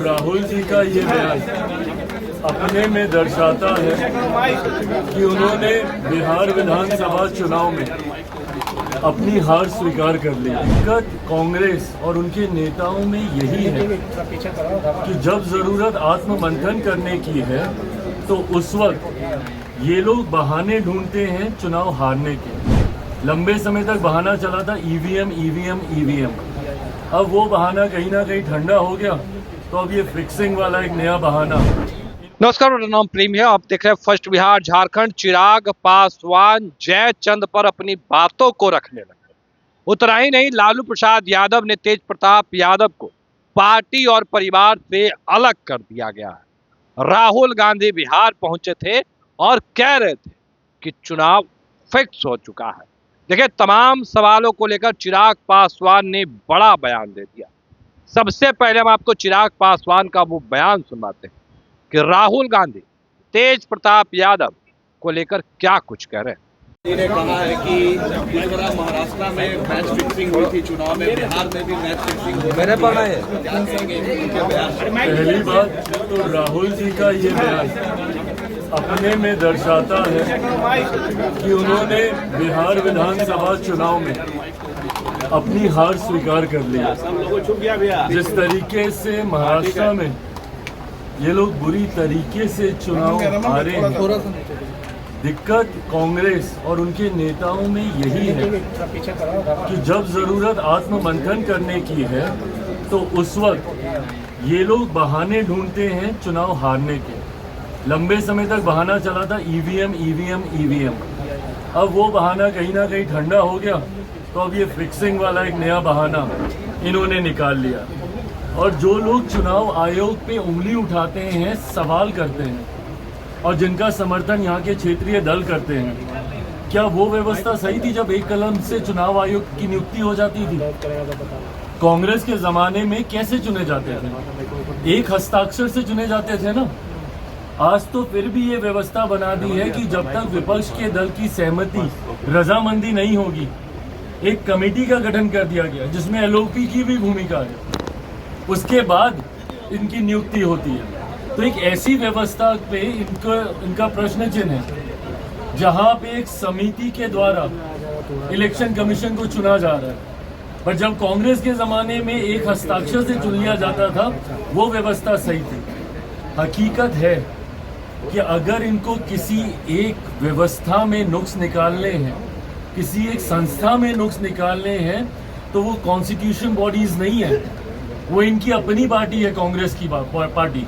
राहुल जी का ये बयान अपने में दर्शाता है कि उन्होंने बिहार विधानसभा चुनाव में अपनी हार स्वीकार कर ली। दिक्कत कांग्रेस और उनके नेताओं में यही है कि जब जरूरत आत्ममंथन करने की है तो उस वक्त ये लोग बहाने ढूंढते हैं चुनाव हारने के। लंबे समय तक बहाना चला था ईवीएम ईवीएम ईवीएम। अब वो बहाना कहीं ना कहीं ठंडा हो गया तो अब ये फिक्सिंग वाला एक नया बहाना। नमस्कार, मेरा नाम प्रेम है। आप देख रहे हैं फर्स्ट बिहार झारखंड। चिराग पासवान जयचंद पर अपनी बातों को रखने लगे। उतना ही नहीं, लालू प्रसाद यादव ने तेज प्रताप यादव को पार्टी और परिवार से अलग कर दिया गया है। राहुल गांधी बिहार पहुंचे थे और कह रहे थे कि चुनाव फिक्स हो चुका है। देखिए, तमाम सवालों को लेकर चिराग पासवान ने बड़ा बयान दे दिया। सबसे पहले हम आपको चिराग पासवान का वो बयान सुनाते हैं कि राहुल गांधी तेज प्रताप यादव को लेकर क्या कुछ कह रहे हैं। ने कहा है कि इस बार महाराष्ट्र में मैच फिक्सिंग हुई थी, चुनाव में बिहार में भी मैच फिक्सिंग हुई। मैंने पढ़ा है। पहली बात तो राहुल जी का ये बयान अपने में दर्शाता है कि उन्होंने बिहार विधानसभा चुनाव में अपनी हार स्वीकार कर ली। जिस तरीके से महाराष्ट्र में ये लोग बुरी तरीके से चुनाव हारे हैं, दिक्कत कांग्रेस और उनके नेताओं में यही है कि जब जरूरत आत्ममंथन करने की है तो उस वक्त ये लोग बहाने ढूंढते हैं चुनाव हारने के। लंबे समय तक बहाना चला था ईवीएम ईवीएम ईवीएम। अब वो बहाना कहीं ना कहीं ठंडा हो गया तो अब ये फिक्सिंग वाला एक नया बहाना इन्होंने निकाल लिया। और जो लोग चुनाव आयोग पे उंगली उठाते हैं, सवाल करते हैं और जिनका समर्थन यहाँ के क्षेत्रीय दल करते हैं, क्या वो व्यवस्था सही थी जब एक कलम से चुनाव आयोग की नियुक्ति हो जाती थी? कांग्रेस के जमाने में कैसे चुने जाते थे? एक हस्ताक्षर से चुने जाते थे ना। आज तो फिर भी ये व्यवस्था बना दी है कि जब तक विपक्ष के दल की सहमति, रजामंदी नहीं होगी, एक कमेटी का गठन कर दिया गया जिसमें एलओपी की भी भूमिका है, उसके बाद इनकी नियुक्ति होती है। तो एक ऐसी व्यवस्था पे इनका प्रश्न चिन्ह है जहां पे एक समिति के द्वारा इलेक्शन कमीशन को चुना जा रहा है। पर जब कांग्रेस के जमाने में एक हस्ताक्षर से चुन लिया जाता था, वो व्यवस्था सही थी। हकीकत है कि अगर इनको किसी एक व्यवस्था में नुक्स निकालने हैं, किसी एक संस्था में नुक्स निकालने हैं, तो वो कॉन्स्टिट्यूशन बॉडीज नहीं है, वो इनकी अपनी पार्टी है, कांग्रेस की पार्टी।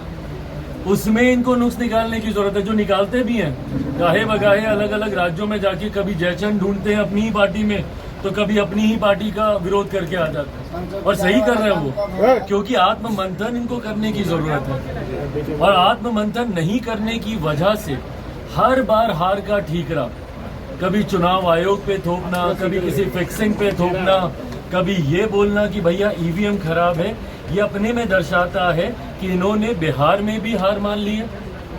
उसमें इनको नुक्स निकालने की जरूरत है, जो निकालते भी हैं। गाहे बगाहे अलग अलग राज्यों में जाके कभी जयचंद ढूंढते हैं अपनी ही पार्टी में, तो कभी अपनी ही पार्टी का विरोध करके आ जाते हैं। और सही कर रहे हैं वो, क्योंकि आत्ममंथन इनको करने की जरूरत है। और आत्ममंथन नहीं करने की वजह से हर बार हार का ठीकरा, कभी चुनाव आयोग पे थोपना, कभी किसी फिक्सिंग पे थोपना, कभी ये बोलना कि भैया ईवीएम खराब है, ये अपने में दर्शाता है कि इन्होंने बिहार में भी हार मान ली है।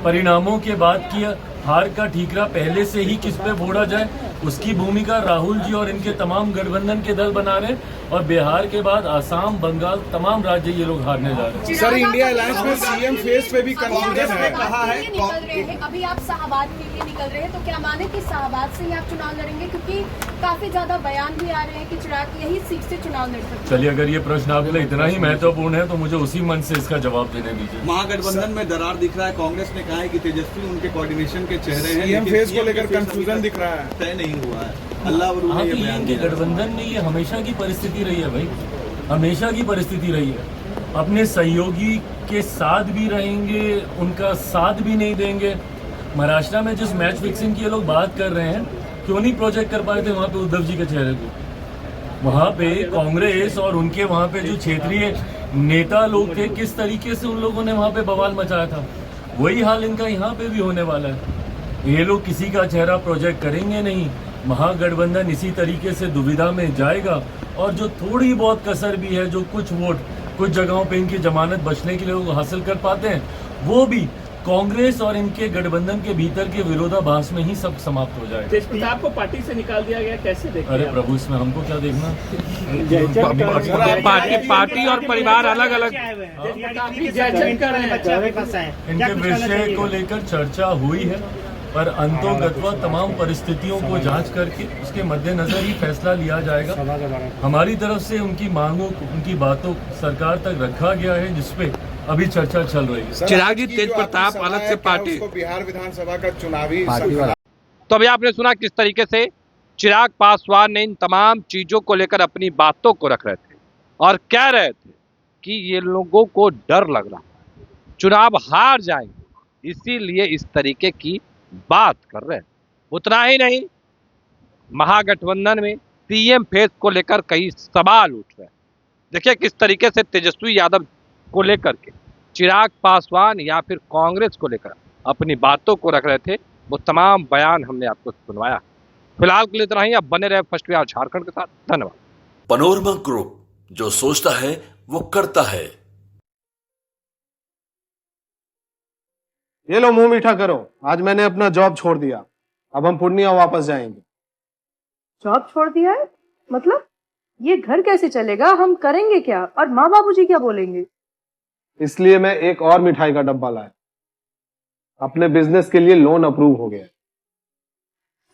परिणामों के बाद की हार का ठीकरा पहले से ही किस पे फोड़ा जाए, उसकी भूमिका राहुल जी और इनके तमाम गठबंधन के दल बना रहे हैं। और बिहार के बाद आसाम, बंगाल, तमाम राज्य ये लोग हारने जा रहे हैं। सर, इंडिया अलायंस में सीएम फेस पे भी कंफ्यूजन है। कहा है अभी आप शाहबाद के लिए निकल रहे हैं, तो क्या माने कि शाहबाद से ही आप चुनाव लड़ेंगे? क्योंकि काफी ज्यादा बयान भी आ रहे हैं कि चिराग यही सीट से चुनाव लड़ सकते हैं। चलिए, अगर ये प्रश्न आपके लिए इतना ही महत्वपूर्ण है तो मुझे उसी मन से इसका जवाब देने दीजिए। महागठबंधन में दरार दिख रहा है। कांग्रेस ने कहा है कि तेजस्वी उनके कोऑर्डिनेशन के चेहरे हैं, सीएम फेस को लेकर कंफ्यूजन दिख रहा है, तय नहीं हुआ है। अल्लाह इनके गठबंधन में ये हमेशा की परिस्थिति रही है भाई, हमेशा की परिस्थिति रही है। अपने सहयोगी के साथ भी रहेंगे, उनका साथ भी नहीं देंगे। महाराष्ट्र में जिस मैच फिक्सिंग की ये लोग बात कर रहे हैं, क्यों नहीं प्रोजेक्ट कर पाए थे वहाँ पे उद्धव जी के चेहरे को? वहाँ पे कांग्रेस और उनके वहाँ पे जो क्षेत्रीय नेता लोग थे, किस तरीके से उन लोगों ने वहाँ पे बवाल मचाया था, वही हाल इनका यहाँ पे भी होने वाला है। ये लोग किसी का चेहरा प्रोजेक्ट करेंगे नहीं। महागठबंधन इसी तरीके से दुविधा में जाएगा और जो थोड़ी बहुत कसर भी है, जो कुछ वोट कुछ जगहों पे इनकी जमानत बचने के लिए लोग हासिल कर पाते हैं, वो भी कांग्रेस और इनके गठबंधन के भीतर के विरोधाभास में ही सब समाप्त हो जाएगा। तेज प्रताप को पार्टी से निकाल दिया गया, कैसे देखते अरे हैं आप? प्रभु, इसमें हमको क्या देखना? पार्टी और परिवार अलग अलग। जयचंद कर रहे हैं। इनके विषय को लेकर चर्चा हुई है, पर अंतोगत्वा तमाम परिस्थितियों को जांच करके उसके मद्देनजर ही फैसला लिया जाएगा। हमारी तरफ से उनकी मांगों उनकी बातों सरकार तक रखा गया है, जिसपे अभी चर्चा चल रही है। चिराग जी, तेज प्रताप अलग से पार्टी, बिहार विधानसभा का चुनावी तो अभी आपने सुना किस तरीके से चिराग पासवान ने इन तमाम चीजों को लेकर अपनी बातों को रख रहे थे और कह रहे थे कि ये लोगों को डर लग रहा है, चुनाव हार जाएंगे, इसीलिए इस तरीके की बात कर रहे हैं। उतना ही नहीं, महागठबंधन में सीएम फेस को लेकर कई सवाल उठ रहे हैं। देखिए किस तरीके से तेजस्वी यादव को लेकर के चिराग पासवान या फिर कांग्रेस को लेकर अपनी बातों को रख रहे थे, वो तमाम बयान हमने आपको सुनवाया। फिलहाल के लिए इतना ही, अब बने रहे फर्स्ट बिहार झारखंड के साथ। धन्यवाद। पनोरमा ग्रुप, जो सोचता है वो करता है। ये लो, मुंह मीठा करो। आज मैंने अपना जॉब छोड़ दिया, अब हम पूर्णिया वापस जाएंगे। जॉब छोड़ दिया है? मतलब ये घर कैसे चलेगा? हम करेंगे क्या? और माँ बाबूजी क्या बोलेंगे? इसलिए मैं एक और मिठाई का डब्बा लाया। अपने बिजनेस के लिए लोन अप्रूव हो गया।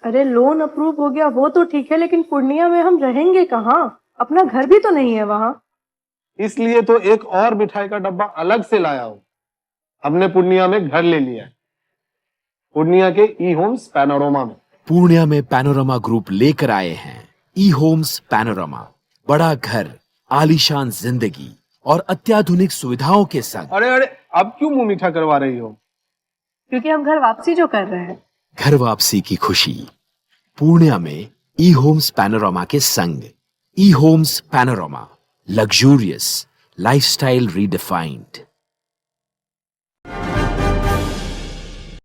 अरे लोन अप्रूव हो गया वो तो ठीक है, लेकिन पूर्णिया में हम रहेंगे कहाँ? अपना घर भी तो नहीं है वहाँ। इसलिए तो एक और मिठाई का डब्बा अलग से लाया हूँ। हमने पूर्णिया में घर ले लिया है, पूर्णिया के ई होम्स पैनोरमा में। पूर्णिया में पैनोरमा ग्रुप लेकर आए हैं ई होम्स पैनोरमा। बड़ा घर, आलीशान जिंदगी और अत्याधुनिक सुविधाओं के संग। अरे अरे, अब क्यों मुंह मीठा करवा रही हो? क्योंकि हम घर वापसी जो कर रहे हैं। घर वापसी की खुशी पूर्णिया में ई होम्स पैनोरमा के संग। E Homes Panorama, luxurious lifestyle redefined.